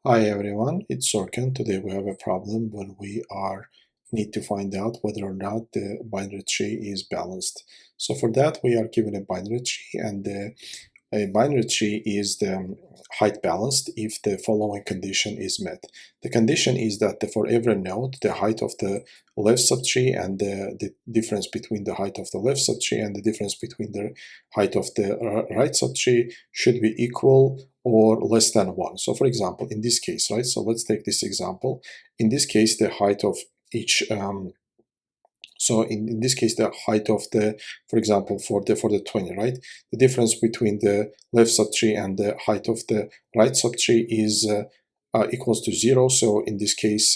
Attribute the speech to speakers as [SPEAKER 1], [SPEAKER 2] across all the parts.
[SPEAKER 1] Hi everyone, it's Sorkin. Today we have a problem when we need to find out whether or not the binary tree is balanced. So for that we are given a binary tree, and a binary tree is the height balanced if the following condition is met. The condition is that for every node, the height of the left subtree and the difference between the height of the left subtree and the difference between the height of the right subtree should be equal or less than 1. So for example, in this case, right, so let's take this example. In this case, the height of each so in this case, the height of the, for example, for the 20, right? The difference between the left subtree and the height of the right subtree is equals to 0. So in this case,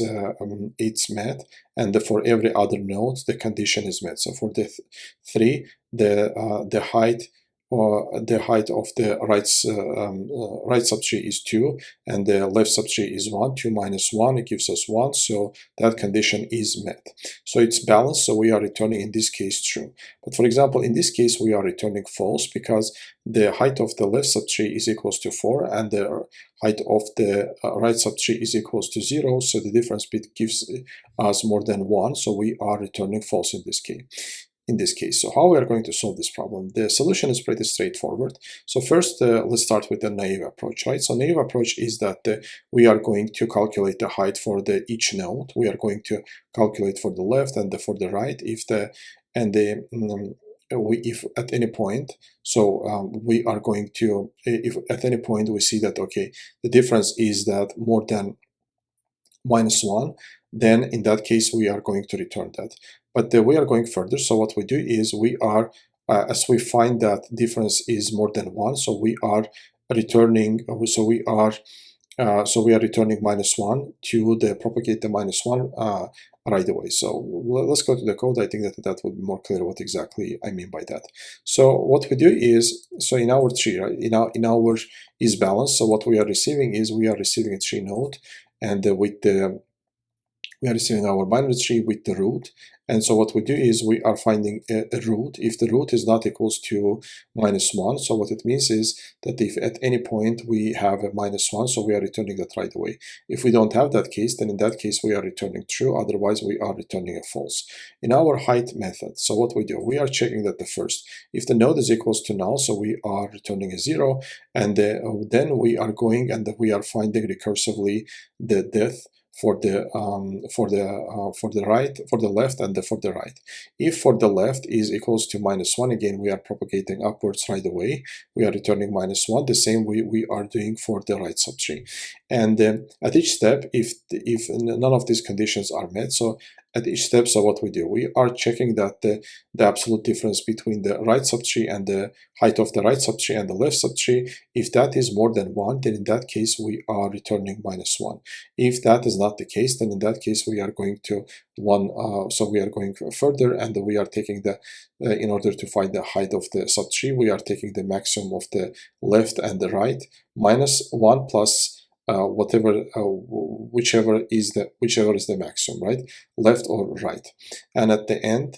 [SPEAKER 1] it's met, and for every other node, the condition is met. So for the 3, the height or the height of the right subtree is 2 and the left subtree is 1. 2 minus 1, it gives us 1, so that condition is met. So it's balanced, so we are returning in this case true. But for example, in this case we are returning false because the height of the left subtree is equals to 4 and the height of the right subtree is equals to 0, so the difference gives us more than 1, so we are returning false in this case. So how we are going to solve this problem? The solution is pretty straightforward. So first, let's start with the naive approach, right? So naive approach is that we are going to calculate the height for each node. We are going to calculate for the left and for the right if at any point, we are going to, if at any point we see that, okay, the difference is that more than -1, then in that case we are going to return that. But we are going further, so what we do is we are, as we find that difference is more than 1, so we are returning, so we are returning -1 to propagate the -1 right away. So let's go to the code. I think that would be more clear what exactly I mean by that. So what we do is, so in our tree, right, in our is balanced, so what we are receiving is we are receiving a tree node, and we are receiving our binary tree with the root. And so what we do is we are finding a root. If the root is not equals to -1, so what it means is that if at any point we have a -1, so we are returning that right away. If we don't have that case, then in that case we are returning true, otherwise we are returning a false. In our height method, so what we do, we are checking that the first, if the node is equals to null, so we are returning a 0, and then we are going and we are finding recursively the depth for the left and for the right. If for the left is equals to -1, again we are propagating upwards right away. We are returning -1. The same we are doing for the right subtree. And at each step, if none of these conditions are met, so at each step, so what we do, we are checking that the absolute difference between the right subtree and the height of the right subtree and the left subtree, if that is more than 1, then in that case we are returning -1. If that is not the case, then in that case we are going to so we are going further, and we are taking in order to find the height of the subtree, we are taking the maximum of the left and the right, -1 plus whichever is the maximum, right, left or right. And at the end,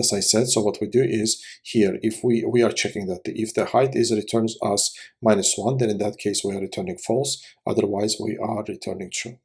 [SPEAKER 1] as I said, so what we do is here, if we are checking that if the height returns us -1, then in that case we are returning false, otherwise we are returning true.